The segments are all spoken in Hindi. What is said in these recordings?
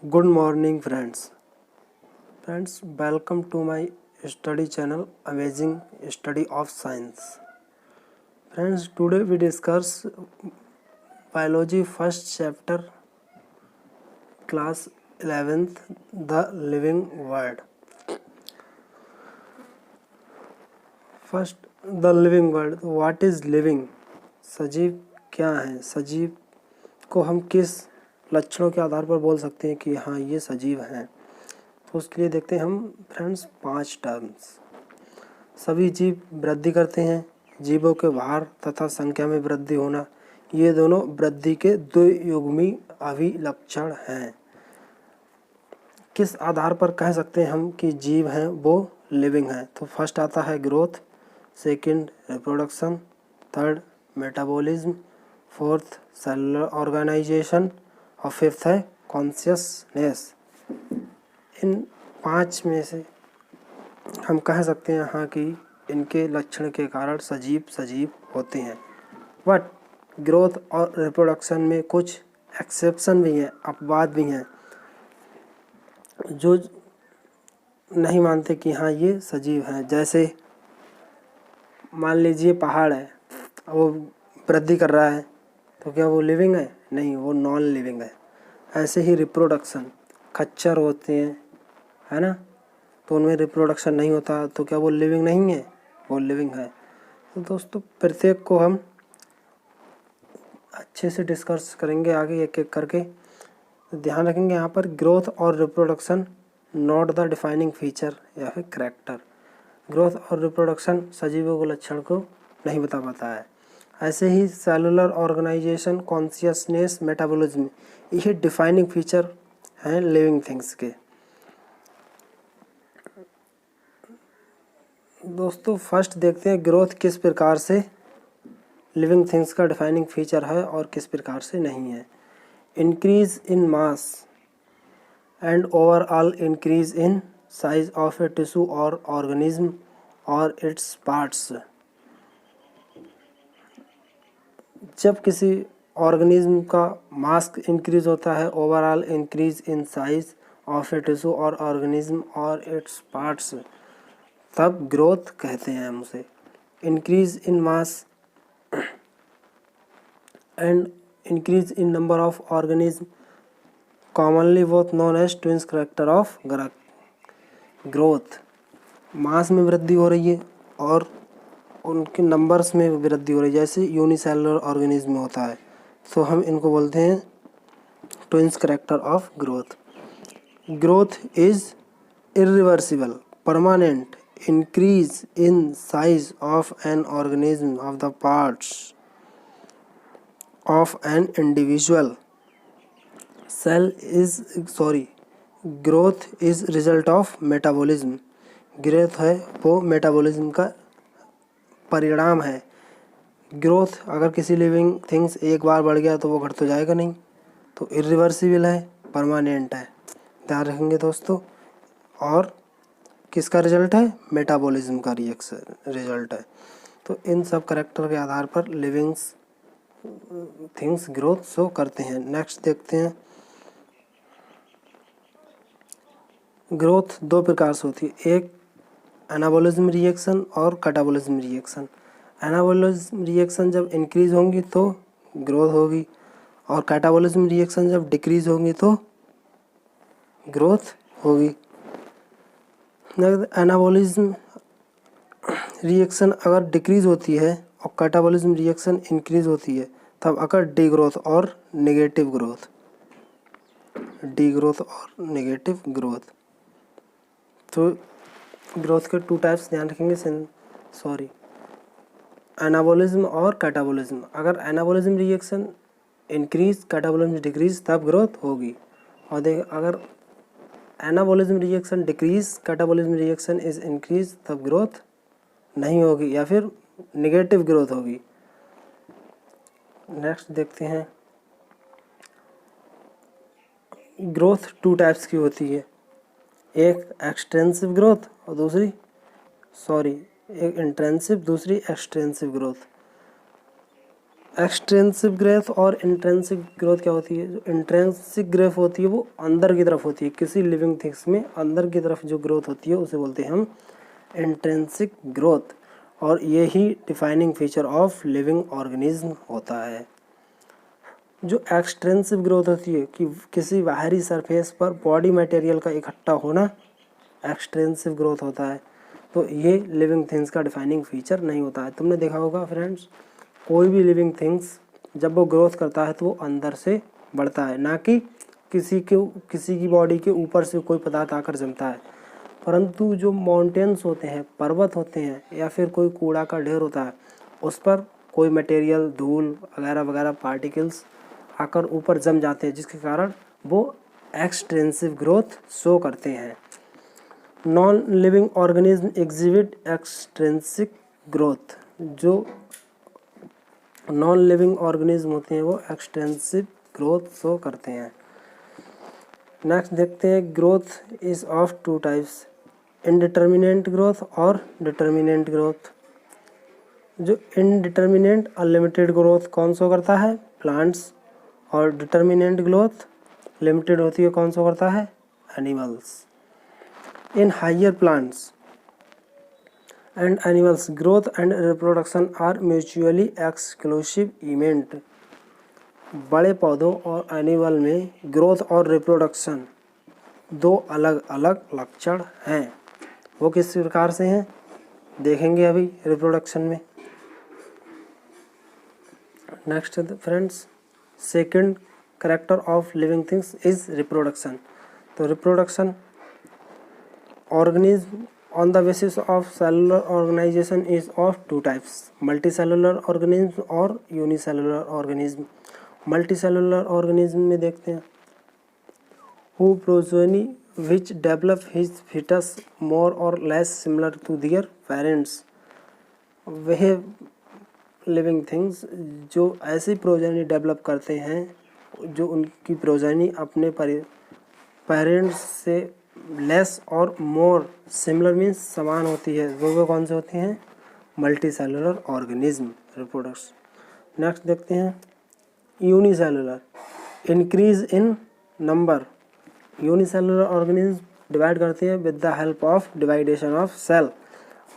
Good morning, friends. Friends, welcome to my study channel, Amazing Study of Science. Friends, today we discuss biology first chapter, class 11th, the living world. First, the living world. What is living? सजीव क्या है? सजीव को हम किस लक्षणों के आधार पर बोल सकते हैं कि हाँ ये सजीव हैं? तो उसके लिए देखते हैं हम फ्रेंड्स 5 टर्म्स। सभी जीव वृद्धि करते हैं। जीवों के भार तथा संख्या में वृद्धि होना, ये दोनों वृद्धि के द्वियुग्मी अभिलक्षण हैं। किस आधार पर कह सकते हैं हम कि जीव हैं वो लिविंग हैं? तो फर्स्ट आता है growth, second reproduction, third metabolism, fourth cellular organisation और फिफ्थ है कॉन्शियसनेस। इन 5 में से हम कह सकते हैं हाँ कि इनके लक्षण के कारण सजीव होते हैं। बट ग्रोथ और रिप्रोडक्शन में कुछ एक्सेप्शन भी हैं, अपवाद भी हैं, जो नहीं मानते कि हाँ ये सजीव हैं। जैसे मान लीजिए पहाड़ है, वो वृद्धि कर रहा है, तो क्या वो लिविंग है? नहीं, वो नॉन लिविंग है। ऐसे ही रिप्रोडक्शन, खच्चर होते हैं, है ना, तो उनमें रिप्रोडक्शन नहीं होता, तो क्या वो लिविंग नहीं है? वो लिविंग है। तो दोस्तों प्रत्येक को हम अच्छे से डिस्कस करेंगे आगे एक एक करके। तो ध्यान रखेंगे यहाँ पर ग्रोथ और reproduction not the defining feature या फिर करैक्टर। ग्रोथ और रिप्रोडक्शन सजीवों के लक्षण को नहीं बता पाता है। ऐसे ही सेलुलर ऑर्गेनाइजेशन, कॉन्शियसनेस, मेटाबॉलिज्म, ये डिफाइनिंग फीचर हैं लिविंग थिंग्स के। दोस्तों फर्स्ट देखते हैं ग्रोथ किस प्रकार से लिविंग थिंग्स का डिफाइनिंग फीचर है और किस प्रकार से नहीं है। Increase in mass and overall increase in size of a tissue और ऑर्गेनिज्म और इट्स पार्ट्स। जब किसी ऑर्गेनिज्म का मास इंक्रीज होता है, overall increase in size of a tissue और ऑर्गेनिज्म और इट्स पार्ट्स, तब ग्रोथ कहते हैं हम उसे। Increase in mass and increase in number of organism, commonly both known as twins character of growth. Mass में वृद्धि हो रही है और उनके नंबर्स में वृद्धि हो रही है, जैसे यूनिसेलुलर ऑर्गेनिज्म में होता है, तो हम इनको बोलते हैं twins character of growth. Growth is irreversible, permanent increase in size of an organism of the parts of an individual cell is growth is result of metabolism। Growth है वो मेटाबॉलिज्म का परिणाम है। ग्रोथ अगर किसी लिविंग थिंग्स एक बार बढ़ गया तो वो घट तो जाएगा नहीं, तो इरिवर्सिबल है, परमानेंट है। ध्यान रखेंगे दोस्तों। और किसका रिजल्ट है? मेटाबॉलिज्म का रिजल्ट है। तो इन सब करैक्टर के आधार पर लिविंग्स थिंग्स ग्रोथ शो करते हैं। नेक्स्ट देखते हैं, ग्रोथ 2 प्रकार से होती है, एक एनाबॉलिज्म रिएक्शन और कैटाबॉलिज्म रिएक्शन। एनाबॉलिज्म रिएक्शन जब इंक्रीज होंगी तो ग्रोथ होगी, और कैटाबॉलिज्म रिएक्शन जब डिक्रीज होंगी तो ग्रोथ होगी। एनाबॉलिज्म रिएक्शन अगर डिक्रीज होती है और कैटाबॉलिज्म रिएक्शन इंक्रीज होती है, तब अगर डीग्रोथ और नेगेटिव ग्रोथ, डीग्रोथ और नेगेटिव ग्रोथ। तो ग्रोथ के 2 टाइप्स ध्यान रखेंगे, एनाबॉलिज्म और कैटाबॉलिज्म। अगर anabolism reaction increase, catabolism decrease, तब ग्रोथ होगी। और देख अगर anabolism reaction decrease, catabolism reaction is increase, तब ग्रोथ नहीं होगी या फिर नेगेटिव ग्रोथ होगी। नेक्स्ट देखते हैं, ग्रोथ 2 टाइप्स की होती है, एक एक्सटेंसिव ग्रोथ और दूसरी एक इंटेंसिव, दूसरी एक्सटेंसिव ग्रोथ। एक्सट्रेंसिव ग्रोथ और इंट्रेंसिक ग्रोथ क्या होती है? जो इंट्रेंसिक ग्रोथ होती है वो अंदर की तरफ होती है, किसी लिविंग थिंग्स में अंदर की तरफ जो ग्रोथ होती है उसे बोलते हैं हम इंट्रेंसिक ग्रोथ, और यही defining feature of living organism होता है। जो एक्सट्रेंसिव ग्रोथ होती है कि किसी बाहरी सरफेस पर बॉडी मटेरियल का इकट्ठा होना एक्सट्रेंसिव ग्रोथ होता है, तो ये लिविंग थिंग्स का डिफाइनिंग फीचर नहीं होता है। तुमने देखा होगा फ्रेंड्स, कोई भी लिविंग थिंग्स जब वो ग्रोथ करता है तो वो अंदर से बढ़ता है, ना कि किसी की बॉडी के ऊपर से कोई पदार्थ आकर जमता है। परंतु जो माउंटेन्स होते हैं, पर्वत होते हैं, या फिर कोई कूड़ा का ढेर होता है, उस पर कोई मटेरियल, धूल वगैरह वगैरह पार्टिकल्स आकर ऊपर जम जाते हैं, जिसके कारण वो एक्सटेंसिव ग्रोथ शो करते हैं। Non living organism exhibit extrinsic growth. जो नॉन लिविंग ऑर्गेनिज्म होते हैं वो एक्सटेंसिव ग्रोथ शो करते हैं। नेक्स्ट देखते हैं, growth is of two types, indeterminate growth और डिटर्मिनेंट ग्रोथ। जो इनडिटर्मिनेंट अनलिमिटेड ग्रोथ कौन शो करता है? प्लांट्स। और डिटर्मिनेंट ग्रोथ लिमिटेड होती है, कौन शो करता है? Animals. In higher plants and animals, growth and reproduction are mutually exclusive event। बड़े पौधों और एनिमल में ग्रोथ और रिप्रोडक्शन दो अलग अलग लक्षण हैं। वो किस प्रकार से हैं देखेंगे अभी रिप्रोडक्शन में। Next friends, second character of living things is reproduction. तो reproduction organism on the basis of cellular organization is of two types, multicellular organism और unicellular organism। multicellular organism में देखते हैं, who progeny which develop his fetus more or less similar to their parents। वह लिविंग थिंग्स जो ऐसी प्रोजेनी डेवलप करते हैं जो उनकी प्रोजेनी अपने पेरेंट्स से लेस और मोर सिमिलर मीन्स समान होती है, वो कौन से होते हैं? Multicellular organism reproduction. Next देखते हैं, unicellular, increase in number. Unicellular organism divide करते हैं with the help of division of cell,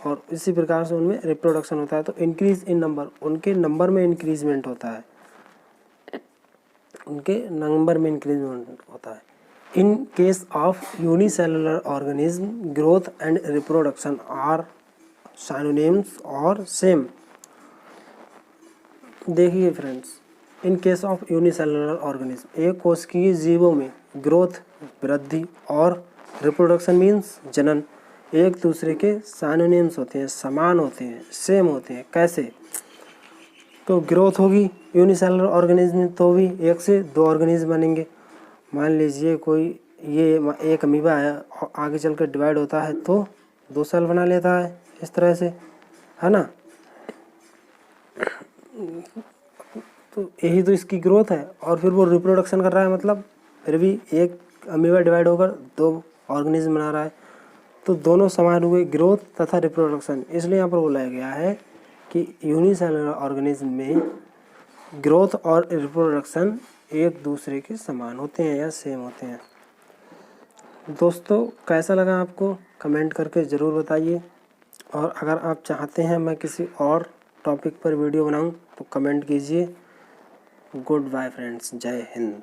और इसी प्रकार से उनमें रिप्रोडक्शन होता है। तो इंक्रीज इन नंबर, उनके नंबर में इंक्रीजमेंट होता है, उनके नंबर में इंक्रीजमेंट होता है। In case of unicellular organism, growth and reproduction are synonyms or same। देखिए friends, in case of unicellular organism, एक कोशिकीय जीवों में ग्रोथ वृद्धि और रिप्रोडक्शन मीन्स जनन एक दूसरे के साइनोनिम्स होते हैं, समान होते हैं, सेम होते हैं। कैसे? तो ग्रोथ होगी यूनिसेलुलर ऑर्गेनिज्म में तो भी एक से दो ऑर्गेनिज्म बनेंगे। मान लीजिए कोई ये एक अमीबा है, आगे चलकर डिवाइड होता है तो दो सेल बना लेता है, इस तरह से, है ना। तो यही तो इसकी ग्रोथ है, और फिर वो रिप्रोडक्शन कर रहा है, मतलब फिर भी एक अमीबा डिवाइड होकर दो ऑर्गेनिज्म बना रहा है, तो दोनों समान हुए, ग्रोथ तथा रिप्रोडक्शन। इसलिए यहाँ पर बोला गया है कि यूनिसेलुलर ऑर्गेनिज्म में ग्रोथ और रिप्रोडक्शन एक दूसरे के समान होते हैं या सेम होते हैं। दोस्तों, कैसा लगा आपको कमेंट करके ज़रूर बताइए, और अगर आप चाहते हैं मैं किसी और टॉपिक पर वीडियो बनाऊं तो कमेंट कीजिए। गुड बाय फ्रेंड्स, जय हिंद।